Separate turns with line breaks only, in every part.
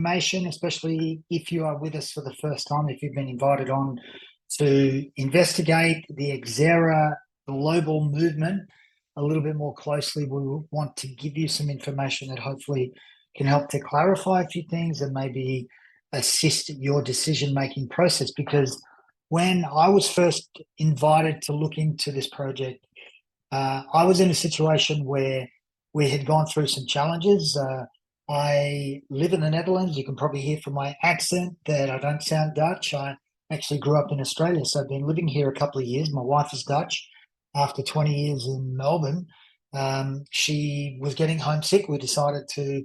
information, especially if you are with us for the first time, if you've been invited on to investigate the Xera global movement a little bit more closely. We want to give you some information that hopefully can help to clarify a few things and maybe assist your decision-making process. Because when I was first invited to look into this project, I was in a situation where we had gone through some challenges. I live in the Netherlands. You can probably hear from my accent that I don't sound Dutch. I actually grew up in Australia, so I've been living here a couple of years. My wife is Dutch. After 20 years in Melbourne, she was getting homesick. We decided to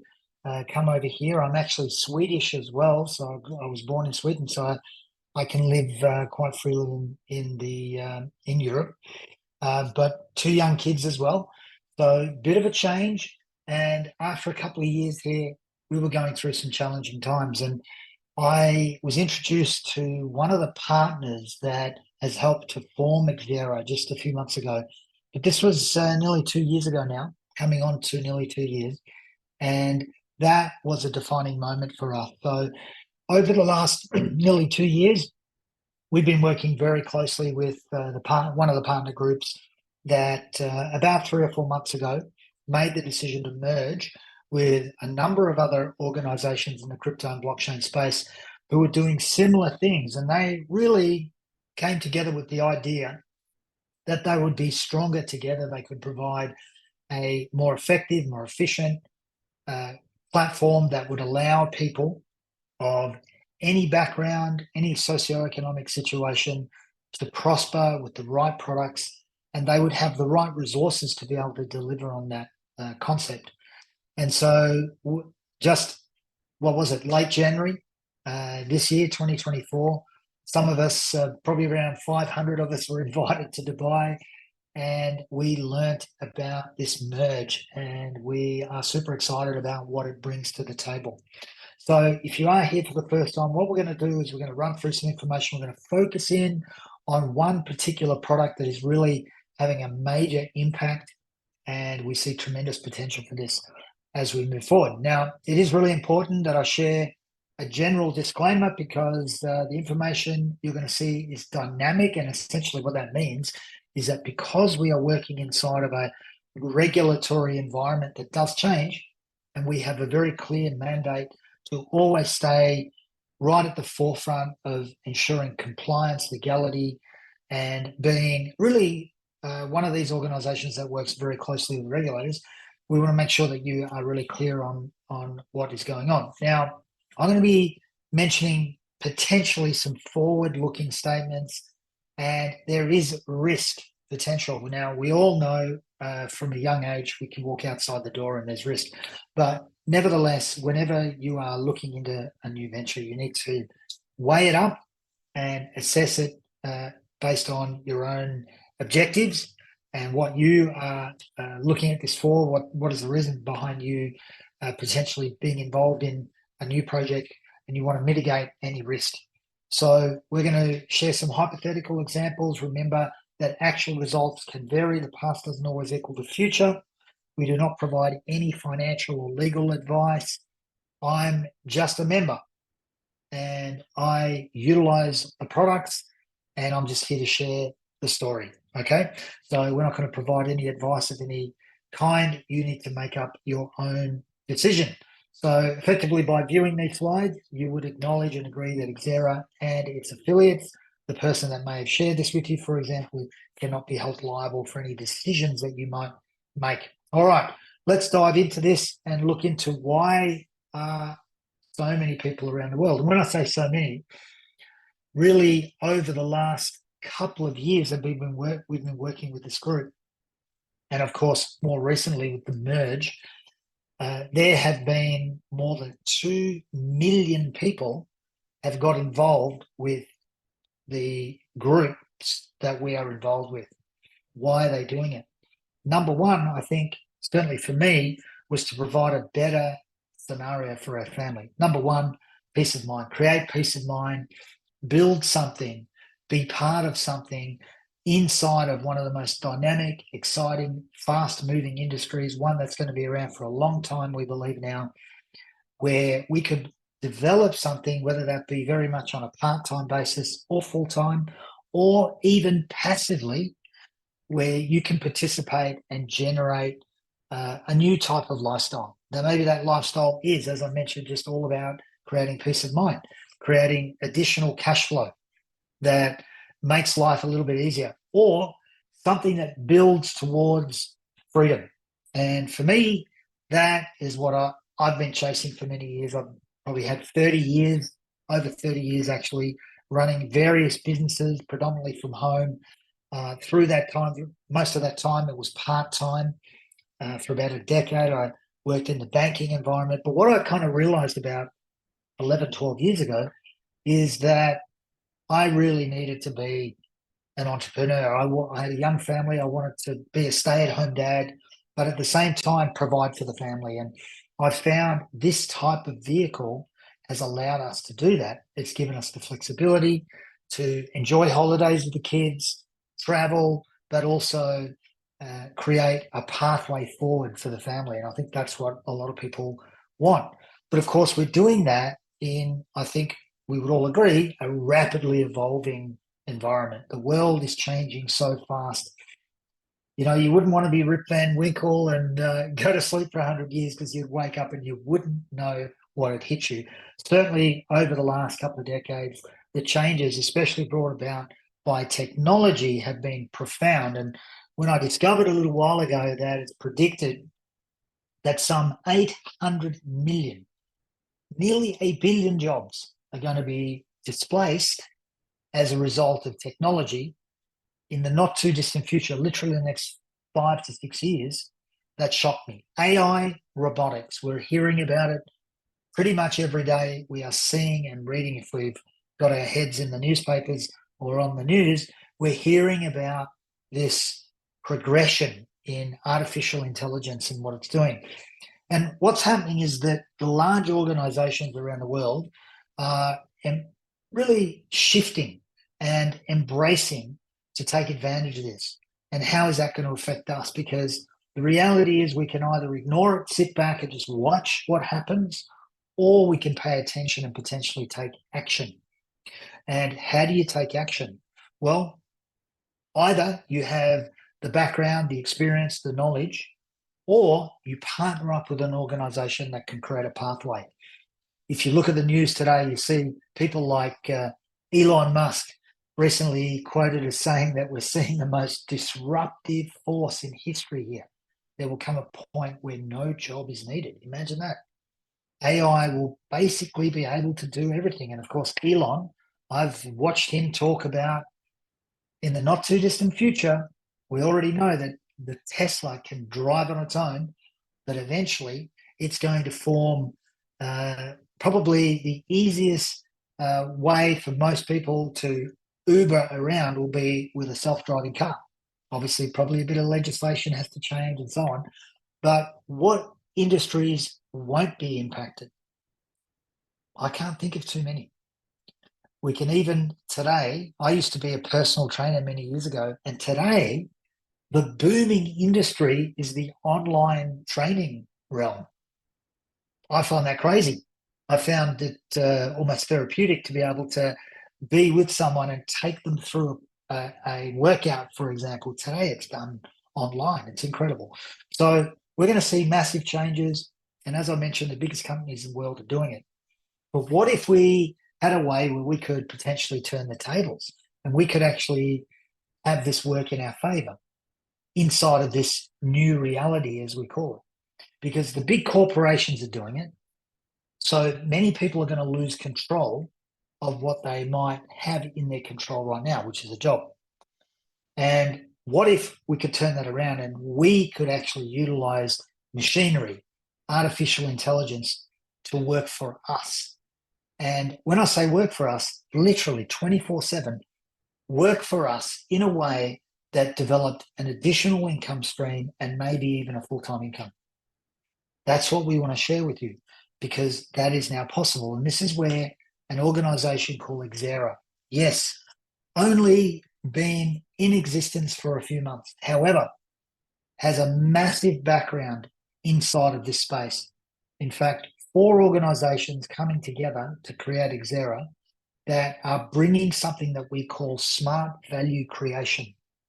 come over here. I'm actually Swedish as well, so I was born in Sweden, so I can live quite freely in Europe. But two young kids as well. So bit of a change. And after a couple of years here, we were going through some challenging times. And I was introduced to one of the partners that has helped to form Xera just a few months ago. But this was nearly 2 years ago now, coming on to nearly 2 years. And that was a defining moment for us. So over the last nearly 2 years, we've been working very closely with one of the partner groups that about 3 or 4 months ago made the decision to merge with a number of other organizations in the crypto and blockchain space who were doing similar things. And they really came together with the idea that they would be stronger together. They could provide a more effective, more efficient platform that would allow people of any background, any socioeconomic situation to prosper with the right products, and they would have the right resources to be able to deliver on that concept. And so just, what was it, late January this year, 2024, some of us, probably around 500 of us, were invited to Dubai, and we learnt about this merge, and we are super excited about what it brings to the table. So if you are here for the first time, what we're going to do is we're going to run through some information. We're going to focus in on one particular product that is really having a major impact, and we see tremendous potential for this as we move forward. Now, it is really important that I share a general disclaimer, because the information you're going to see is dynamic, and essentially what that means is that because we are working inside of a regulatory environment that does change, and we have a very clear mandate to always stay right at the forefront of ensuring compliance, legality, and being really one of these organizations that works very closely with regulators. We want to make sure that you are really clear on what is going on. Now, I'm going to be mentioning potentially some forward-looking statements, and there is risk potential. Now, we all know from a young age we can walk outside the door and there's risk, but nevertheless, whenever you are looking into a new venture, you need to weigh it up and assess it based on your own objectives and what you are looking at this for. What is the reason behind you potentially being involved in a new project, and you want to mitigate any risk. So we're going to share some hypothetical examples. Remember that actual results can vary. The past doesn't always equal the future. We do not provide any financial or legal advice. I'm just a member, and I utilize the products, and I'm just here to share the story. Okay, so we're not going to provide any advice of any kind. You need to make up your own decision. So effectively, by viewing these slides, you would acknowledge and agree that Xera and its affiliates, the person that may have shared this with you, for example, cannot be held liable for any decisions that you might make. All right, let's dive into this and look into why so many people around the world, and when I say so many, really over the last couple of years that we've been working with this group, and of course more recently with the merge, there have been more than 2 million people have got involved with the groups that we are involved with. Why are they doing it? Number one, I think, certainly for me, was to provide a better scenario for our family. Number one, peace of mind. Create peace of mind, build something, be part of something inside of one of the most dynamic, exciting, fast-moving industries, one that's going to be around for a long time, we believe now, where we could develop something, whether that be very much on a part-time basis or full-time, or even passively, where you can participate and generate a new type of lifestyle. Now, maybe that lifestyle is, as I mentioned, just all about creating peace of mind, creating additional cash flow that makes life a little bit easier, or something that builds towards freedom. And for me, that is what I've been chasing for many years. I've probably had 30 years, over 30 years actually, running various businesses, predominantly from home. Through that time, most of that time, it was part-time. For about a decade, I worked in the banking environment. But what I kind of realized about 11, 12 years ago is that I really needed to be an entrepreneur. I had a young family. I wanted to be a stay-at-home dad, but at the same time provide for the family. And I found this type of vehicle has allowed us to do that. It's given us the flexibility to enjoy holidays with the kids, travel, but also create a pathway forward for the family. And I think that's what a lot of people want. But of course, we're doing that in, I think we would all agree, a rapidly evolving environment. The world is changing so fast. You wouldn't want to be Rip Van Winkle and go to sleep for 100 years, because you'd wake up and you wouldn't know what had hit you. Certainly over the last couple of decades, the changes, especially brought about by technology, have been profound. And when I discovered a little while ago that it's predicted that some 800 million, nearly a billion jobs are going to be displaced as a result of technology in the not too distant future, literally the next 5 to 6 years, that shocked me. AI, robotics, we're hearing about it pretty much every day. We are seeing and reading, if we've got our heads in the newspapers or on the news, we're hearing about this progression in artificial intelligence and what it's doing. And what's happening is that the large organizations around the world are really shifting and embracing to take advantage of this. And how is that going to affect us? Because the reality is we can either ignore it, sit back and just watch what happens, or we can pay attention and potentially take action. And how do you take action? Well, either you have the background, the experience, the knowledge, or you partner up with an organization that can create a pathway. If you look at the news today, you see people like Elon Musk recently quoted as saying that we're seeing the most disruptive force in history here. There will come a point where no job is needed. Imagine that. AI will basically be able to do everything. And of course, Elon, I've watched him talk about in the not too distant future, we already know that the Tesla can drive on its own, but eventually it's going to form probably the easiest way for most people to Uber around will be with a self-driving car. Obviously, probably a bit of legislation has to change and so on. But what industries won't be impacted? I can't think of too many. We can even today, I used to be a personal trainer many years ago, and today the booming industry is the online training realm. I find that crazy. I found it almost therapeutic to be able to be with someone and take them through a workout, for example. Today it's done online. It's incredible. So we're going to see massive changes. And as I mentioned, the biggest companies in the world are doing it. But what if we had a way where we could potentially turn the tables and we could actually have this work in our favor inside of this new reality, as we call it? Because the big corporations are doing it. So many people are going to lose control of what they might have in their control right now, which is a job. And what if we could turn that around and we could actually utilize machinery, artificial intelligence to work for us? And when I say work for us, literally 24/7, work for us in a way that developed an additional income stream and maybe even a full-time income. That's what we want to share with you, because that is now possible. And this is where an organization called Xera, yes, only been in existence for a few months, however, has a massive background inside of this space. In fact, 4 organizations coming together to create Xera that are bringing something that we call smart value creation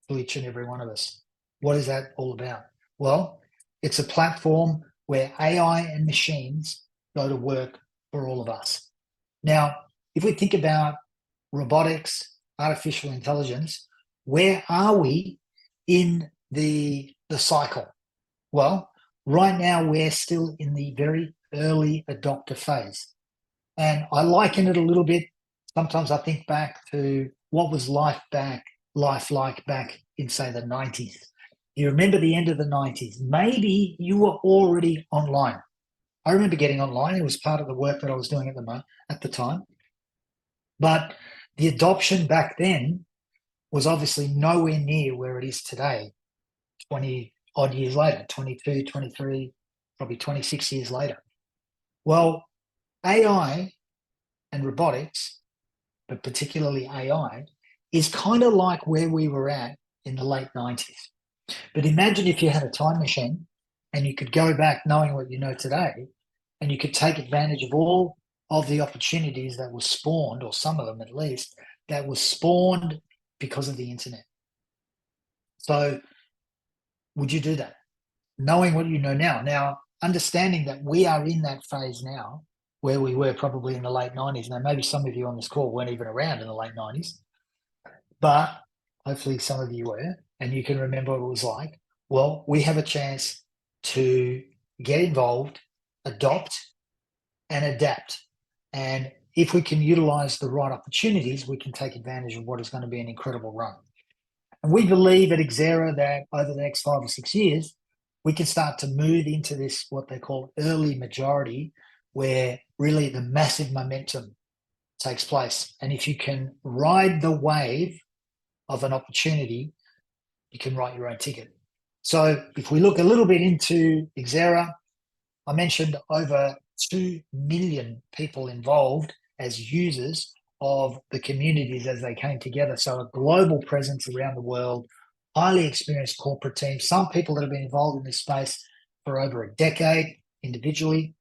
to each and every one of us. What is that all about? Well, it's a platform where AI and machines go to work for all of us. Now, if we think about robotics, artificial intelligence, where are we in the cycle? Well, right now we're still in the very early adopter phase. And I liken it a little bit. Sometimes I think back to what was life like back in, say, the 90s. You remember the end of the 90s. Maybe you were already online. I remember getting online. It was part of the work that I was doing at the time. But the adoption back then was obviously nowhere near where it is today, 20 odd years later, 22, 23, probably 26 years later. Well, AI and robotics, but particularly AI, is kind of like where we were at in the late 90s. But imagine if you had a time machine and you could go back knowing what you know today, and you could take advantage of all of the opportunities that were spawned, or some of them at least, that were spawned because of the internet. So would you do that? Knowing what you know now. Now, understanding that we are in that phase now, where we were probably in the late 90s. Now, maybe some of you on this call weren't even around in the late 90s, but hopefully some of you were, and you can remember what it was like. Well, we have a chance to get involved, adopt, and adapt. And if we can utilize the right opportunities, we can take advantage of what is going to be an incredible run. And we believe at Xera that over the next 5 or 6 years, we can start to move into this, what they call early majority, where really the massive momentum takes place. And if you can ride the wave of an opportunity, you can write your own ticket. So if we look a little bit into Xera, I mentioned over 2 million people involved as users of the communities as they came together. So a global presence around the world, highly experienced corporate teams, some people that have been involved in this space for over a decade individually.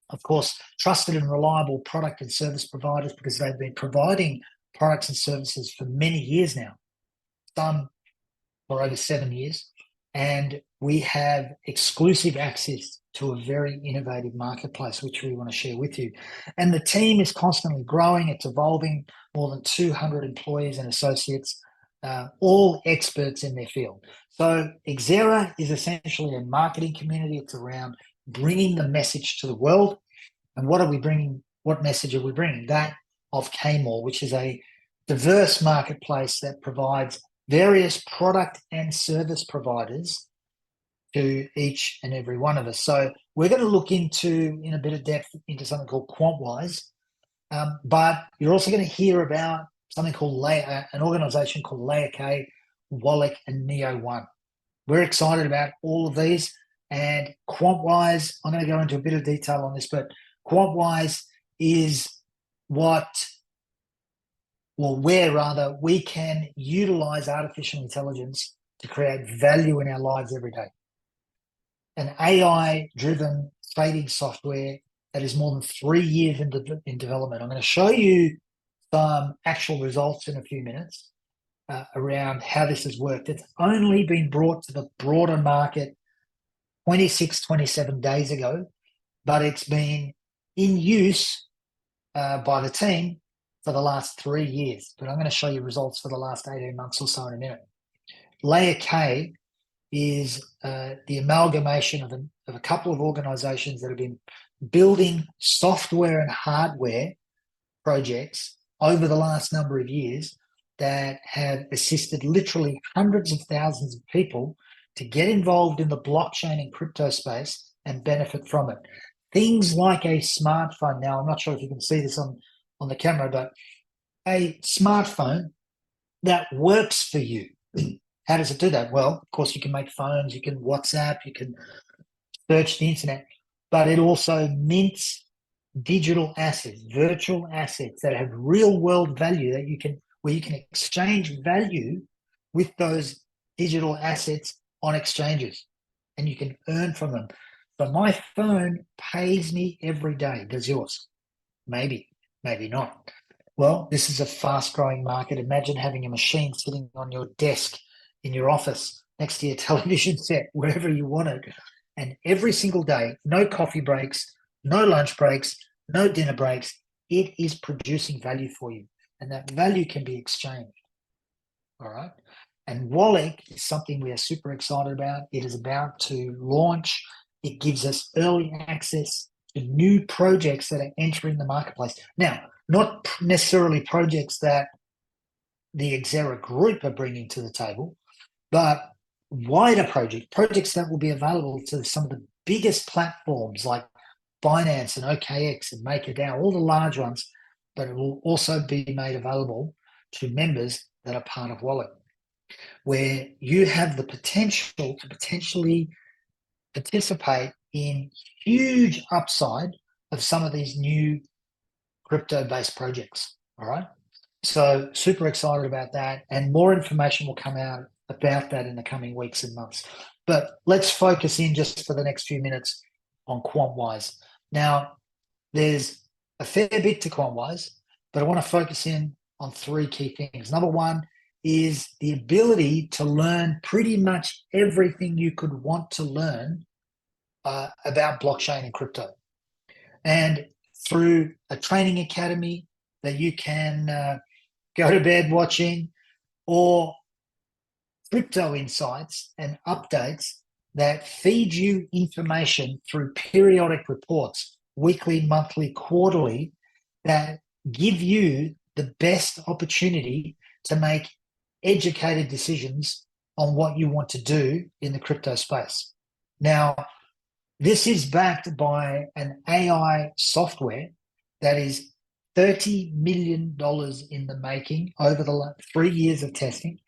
Of course, trusted and reliable product and service providers, because they've been providing products and services for many years now, some for over 7 years. And we have exclusive access to a very innovative marketplace, which we want to share with you. And the team is constantly growing. It's evolving. More than 200 employees and associates, all experts in their field. So Xera is essentially a marketing community. It's around bringing the message to the world. And what are we bringing? What message are we bringing? That of Kmall, which is a diverse marketplace that provides various product and service providers to each and every one of us. So we're going to look into, in a bit of depth, into something called QuantWise, but you're also going to hear about something called an organization called Layer K, Wallach, and Neo One. We're excited about all of these. And QuantWise, I'm going to go into a bit of detail on this, but QuantWise is where we can utilize artificial intelligence to create value in our lives every day. An AI-driven trading software that is more than 3 years in development. I'm going to show you some actual results in a few minutes around how this has worked. It's only been brought to the broader market 26, 27 days ago, but it's been in use by the team for the last 3 years. But I'm going to show you results for the last 18 months or so in a minute. Layer K is the amalgamation of a couple of organizations that have been building software and hardware projects over the last number of years that have assisted literally hundreds of thousands of people to get involved in the blockchain and crypto space and benefit from it. Things like a smartphone. Now, I'm not sure if you can see this on the camera, but a smartphone that works for you. How does it do that? Well, of course, you can make phones, you can WhatsApp, you can search the internet, but it also mints digital assets, virtual assets that have real world value where you can exchange value with those digital assets on exchanges, and you can earn from them. So my phone pays me every day. Does yours? Maybe, maybe not. Well, this is a fast growing market. Imagine having a machine sitting on your desk in your office next to your television set, wherever you want it. And every single day, no coffee breaks, no lunch breaks, no dinner breaks, it is producing value for you. And that value can be exchanged. All right. And Wallet is something we are super excited about. It is about to launch. It gives us early access to new projects that are entering the marketplace. Now, not necessarily projects that the Xera group are bringing to the table, but wider projects that will be available to some of the biggest platforms like Binance and OKX and MakerDAO, all the large ones, but it will also be made available to members that are part of Wallet, where you have the potential to potentially participate in huge upside of some of these new crypto-based projects. All right. So super excited about that. And more information will come out about that in the coming weeks and months. But let's focus in just for the next few minutes on QuantWise. Now, there's a fair bit to QuantWise, but I want to focus in on three key things. Number one is the ability to learn pretty much everything you could want to learn about blockchain and crypto. And through a training academy that you can go to bed watching, or crypto insights and updates that feed you information through periodic reports, weekly, monthly, quarterly, that give you the best opportunity to make educated decisions on what you want to do in the crypto space. Now, this is backed by an AI software that is $30 million in the making over the 3 years of testing,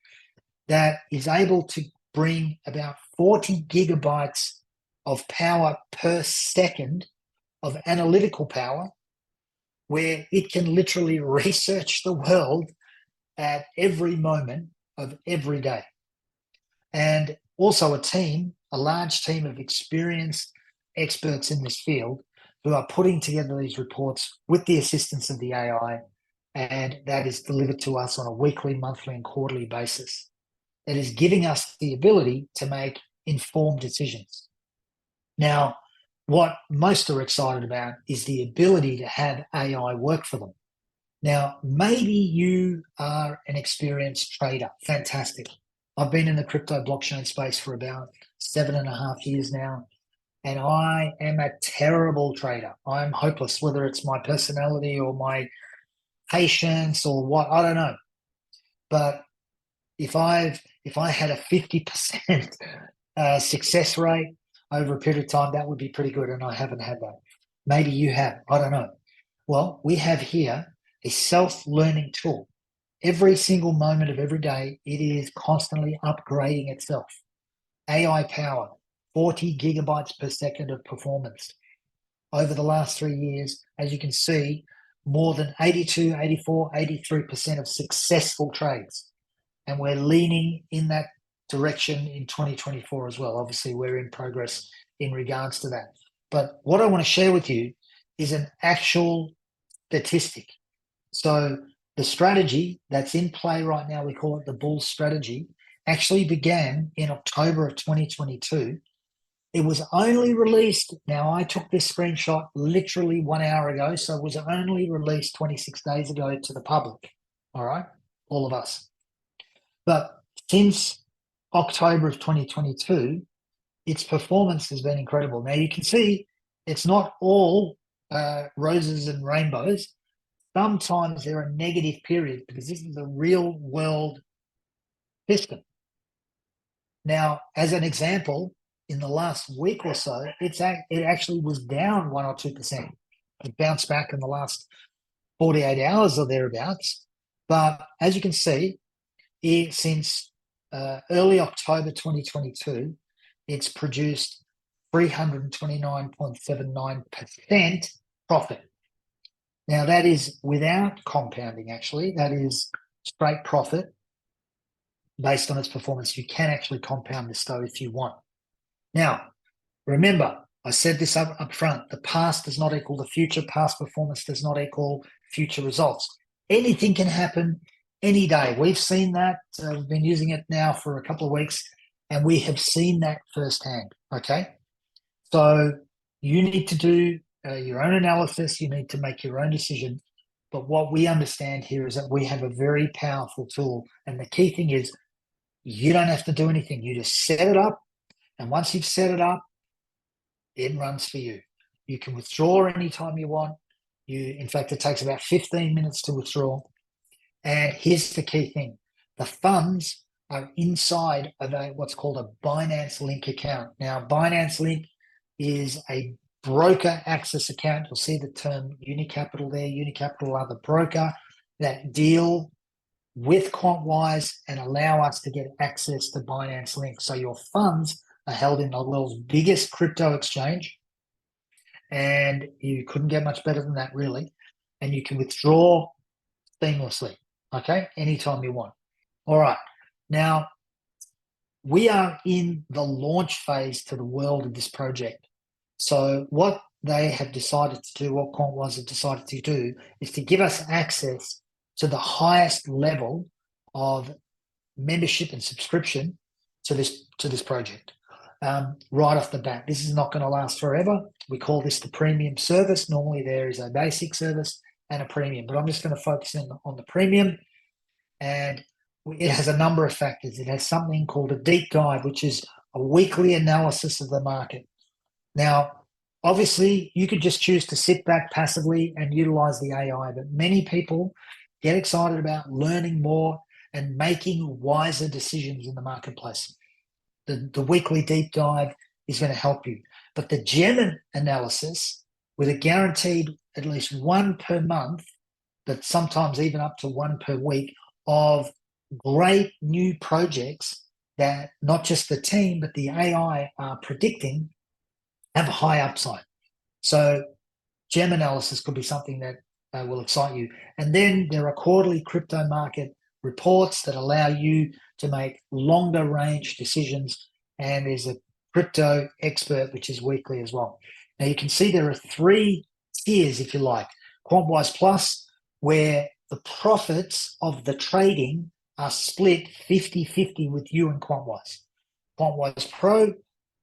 that is able to bring about 40 gigabytes of power per second of analytical power, where it can literally research the world at every moment of every day. And also a large team of experienced experts in this field who are putting together these reports with the assistance of the AI, and that is delivered to us on a weekly, monthly, and quarterly basis. It is giving us the ability to make informed decisions. Now, what most are excited about is the ability to have AI work for them. Now, maybe you are an experienced trader. Fantastic. I've been in the crypto blockchain space for about 7.5 years now, and I am a terrible trader. I'm hopeless, whether it's my personality or my patience or what, I don't know. But if I had a 50% success rate over a period of time, that would be pretty good, and I haven't had that. Maybe you have, I don't know. Well, we have here a self-learning tool. Every single moment of every day, it is constantly upgrading itself. AI power, 40 gigabytes per second of performance. Over the last 3 years, as you can see, more than 82, 84, 83% of successful trades. And we're leaning in that direction in 2024 as well. Obviously, we're in progress in regards to that. But what I want to share with you is an actual statistic. So the strategy that's in play right now, we call it the bull strategy, actually began in October of 2022. It was only released, now I took this screenshot literally 1 hour ago, so it was only released 26 days ago to the public, all right, all of us. But since October of 2022, its performance has been incredible. Now you can see it's not all roses and rainbows. Sometimes there are negative periods because this is a real world system. Now, as an example, in the last week or so, it actually was down 1 or 2%. It bounced back in the last 48 hours or thereabouts. But as you can see, since early October 2022, it's produced 329.79% profit. Now, that is without compounding, actually. That is straight profit based on its performance. You can actually compound this, though, if you want. Now, remember, I said this up front. The past does not equal the future. Past performance does not equal future results. Anything can happen any day. We've seen that. We've been using it now for a couple of weeks, and we have seen that firsthand. Okay. So you need to do your own analysis. You need to make your own decision. But what we understand here is that we have a very powerful tool. And the key thing is you don't have to do anything. You just set it up. And once you've set it up, it runs for you. You can withdraw anytime you want. In fact, it takes about 15 minutes to withdraw. And here's the key thing. The funds are inside of what's called a Binance Link account. Now, Binance Link is a broker access account. You'll see the term Unicapital there. Unicapital are the broker that deal with Quantwise and allow us to get access to Binance Link. So your funds are held in the world's biggest crypto exchange, and you couldn't get much better than that, really. And you can withdraw seamlessly, okay, anytime you want. All right. Now, we are in the launch phase to the world of this project. So what they have decided to do, what Quantwise have decided to do, is to give us access to the highest level of membership and subscription to this project. Right off the bat, this is not going to last forever. We call this the premium service. Normally there is a basic service and a premium, but I'm just going to focus in on the premium. And it has a number of factors. It has something called a deep dive, which is a weekly analysis of the market. Now, obviously, you could just choose to sit back passively and utilize the AI, but many people get excited about learning more and making wiser decisions in the marketplace. The weekly deep dive is going to help you. But the gem analysis, with a guaranteed at least one per month, but sometimes even up to one per week, of great new projects that not just the team, but the AI are predicting have a high upside. So gem analysis could be something that will excite you. And then there are quarterly crypto market reports that allow you to make longer range decisions. And there's a crypto expert, which is weekly as well. Now you can see there are 3 tiers, if you like. Quantwise Plus, where the profits of the trading are split 50-50 with you and Quantwise. Quantwise Pro,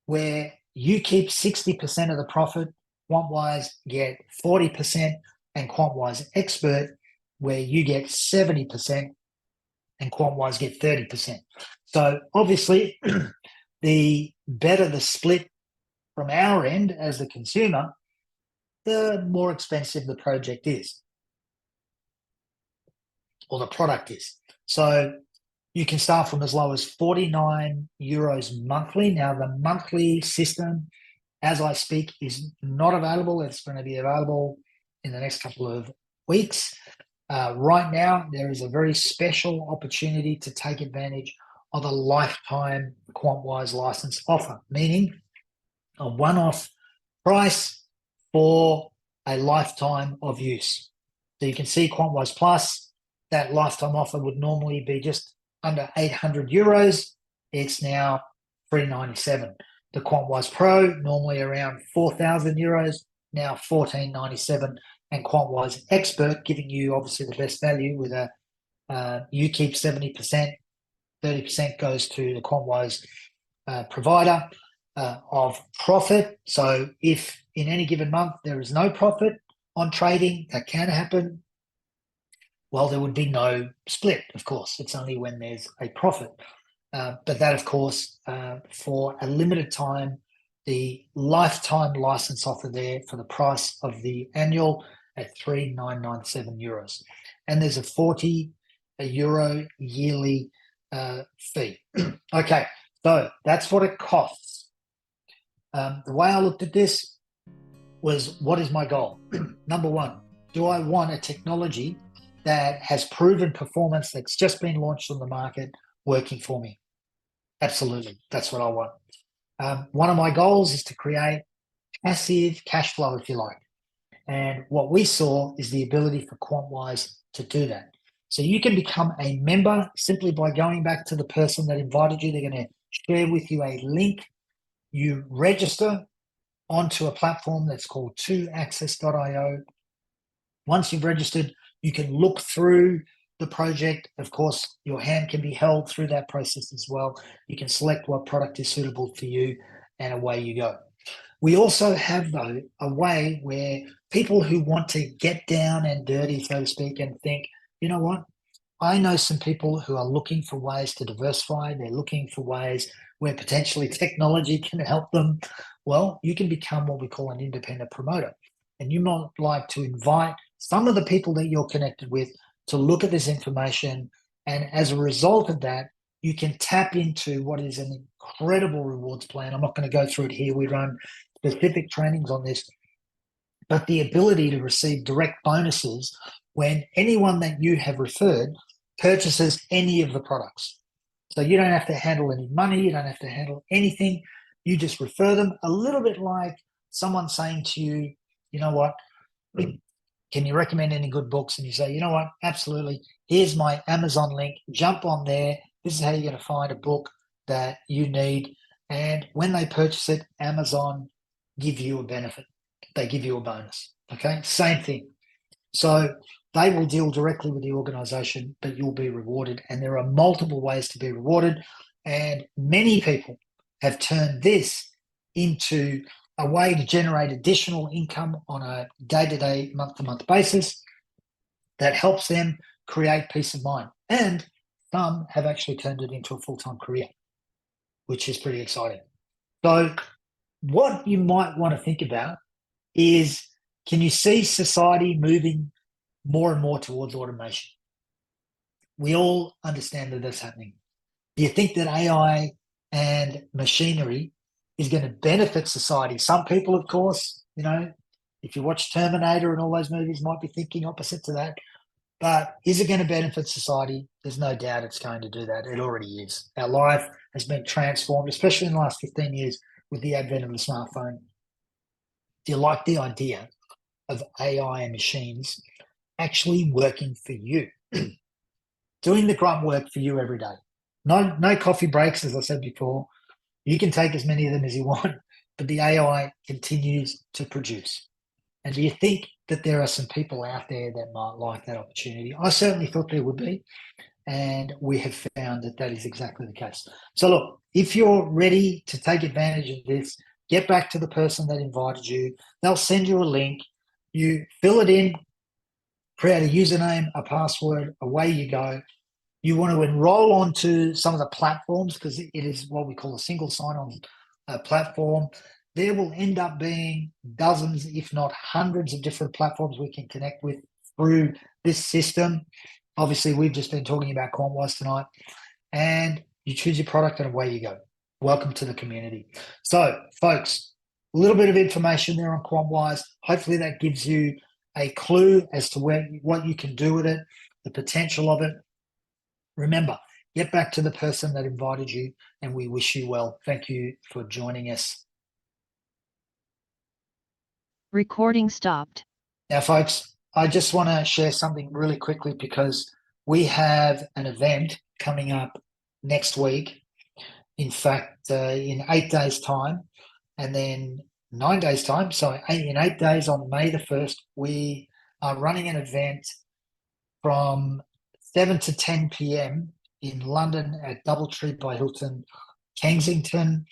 where you keep 60% of the profit, Quantwise get 40%, and Quantwise Expert, where you get 70% and Quantwise get 30%. So obviously, the better the split from our end as the consumer, the more expensive the project is, or the product is. So you can start from as low as 49 euros monthly. Now, the monthly system, as I speak, is not available. It's going to be available in the next couple of weeks. Right now, there is a very special opportunity to take advantage of a lifetime Quantwise license offer, meaning a one-off price for a lifetime of use. So you can see Quantwise Plus, that lifetime offer would normally be just under 800 euros. It's now 397. The Quantwise Pro, normally around 4,000 euros, now 1497. And Quantwise Expert, giving you obviously the best value with you keep 70%, 30% goes to the Quantwise provider of profit. So if in any given month there is no profit on trading, that can happen, well, there would be no split, of course. It's only when there's a profit. But that, of course, for a limited time, the lifetime license offer there for the price of the annual at 3,997 euros. And there's a 40 euro yearly fee. Okay, so that's what it costs. The way I looked at this was, what is my goal? Number one, do I want a technology that has proven performance, that's just been launched on the market, working for me? Absolutely, that's what I want. One of my goals is to create passive cash flow, if you like. And what we saw is the ability for Quantwise to do that. So you can become a member simply by going back to the person that invited you. They're going to share with you a link. You register onto a platform that's called 2access.io. Once you've registered, you can look through the project. Of course, your hand can be held through that process as well. You can select what product is suitable for you, and away you go. We also have, though, a way where people who want to get down and dirty, so to speak, and think, you know what? I know some people who are looking for ways to diversify. They're looking for ways where potentially technology can help them. Well, you can become what we call an independent promoter. And you might like to invite some of the people that you're connected with to look at this information. And as a result of that, you can tap into what is an incredible rewards plan. I'm not going to go through it here. We run specific trainings on this, but the ability to receive direct bonuses when anyone that you have referred purchases any of the products. So you don't have to handle any money, you don't have to handle anything. You just refer them, a little bit like someone saying to you, you know what, can you recommend any good books? And you say, you know what, absolutely. Here's my Amazon link. Jump on there. This is how you're going to find a book that you need. And when they purchase it, Amazon give you a benefit. They give you a bonus. Okay, same thing. So they will deal directly with the organization, but you'll be rewarded. And there are multiple ways to be rewarded. And many people have turned this into a way to generate additional income on a day-to-day, month-to-month basis that helps them create peace of mind. And some have actually turned it into a full-time career, which is pretty exciting. So what you might want to think about is, can you see society moving more and more towards automation? We all understand that that's happening. Do you think that AI and machinery is going to benefit society? Some people, of course, if you watch Terminator and all those movies, might be thinking opposite to that. But is it going to benefit society? There's no doubt it's going to do that. It already is. Our life has been transformed, especially in the last 15 years with the advent of the smartphone. Do you like the idea of AI and machines actually working for you, doing the grunt work for you every day? No coffee breaks, as I said before. You can take as many of them as you want, but the AI continues to produce. And do you think that there are some people out there that might like that opportunity? I certainly thought there would be, and we have found that that is exactly the case. So look, if you're ready to take advantage of this, get back to the person that invited you. They'll send you a link. You fill it in, create a username, a password, away you go. You want to enroll onto some of the platforms because it is what we call a single sign-on platform. There will end up being dozens, if not hundreds, of different platforms we can connect with through this system. Obviously, we've just been talking about Quantwise tonight, and you choose your product and away you go. Welcome to the community. So, folks, a little bit of information there on Quantwise. Hopefully that gives you a clue as to what you can do with it, the potential of it. Remember, get back to the person that invited you, and we wish you well. Thank you for joining us.
Recording stopped.
Now, folks, I just want to share something really quickly because we have an event coming up next week. In fact, in 8 days' time, and then 9 days' time. So in 8 days, on May the 1st, we are running an event from 7 to 10 p.m. in London at Doubletree by Hilton, Kensington.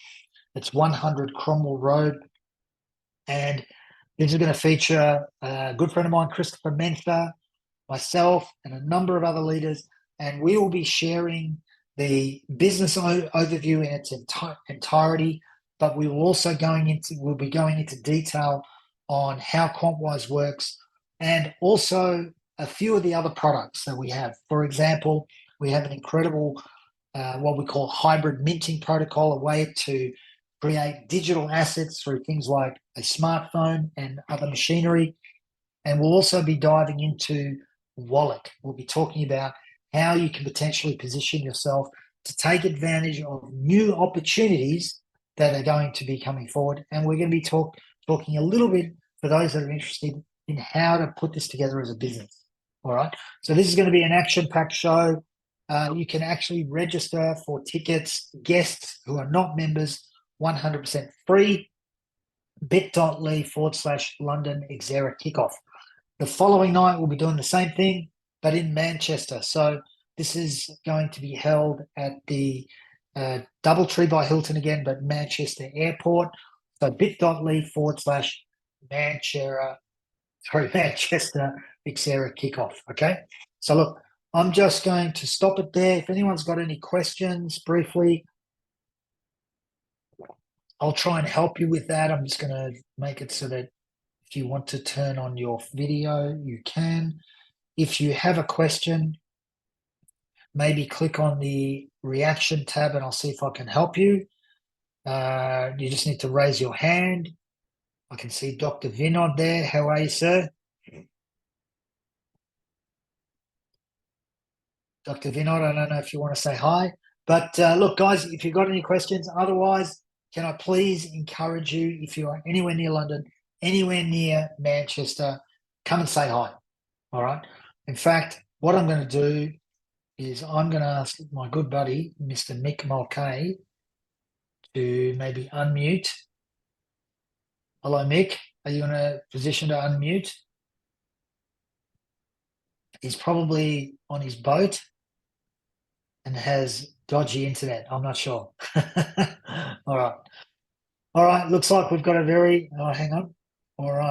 It's 100 Cromwell Road. And this is going to feature a good friend of mine, Christopher Mentha, myself, and a number of other leaders. And we will be sharing the business overview in its entirety, but we will also we'll be going into detail on how Quantwise works, and also a few of the other products that we have. For example, we have an incredible what we call hybrid minting protocol, a way to create digital assets through things like a smartphone and other machinery. And we'll also be diving into wallet. We'll be talking about how you can potentially position yourself to take advantage of new opportunities that are going to be coming forward. And we're going to be talking a little bit for those that are interested in how to put this together as a business. All right. So this is going to be an action-packed show. You can actually register for tickets, guests who are not members, 100% free. bit.ly/London Xera kickoff. The following night, we'll be doing the same thing, but in Manchester. So this is going to be held at the Doubletree by Hilton again, but Manchester Airport. So bit.ly/Manchester Xera kickoff. Okay. So look, I'm just going to stop it there. If anyone's got any questions briefly, I'll try and help you with that. I'm just going to make it so that if you want to turn on your video, you can. If you have a question, maybe click on the reaction tab and I'll see if I can help you. You just need to raise your hand. I can see Dr. Vinod there. How are you, sir? Dr. Vinod, I don't know if you want to say hi. But look, guys, if you've got any questions, otherwise, can I please encourage you, if you are anywhere near London, anywhere near Manchester, come and say hi. All right. In fact, what I'm going to do is I'm going to ask my good buddy, Mr. Mick Mulcahy, to maybe unmute. Hello, Mick. Are you in a position to unmute? He's probably on his boat and has dodgy internet. I'm not sure. All right. All right. Looks like we've got a very, hang on. All right.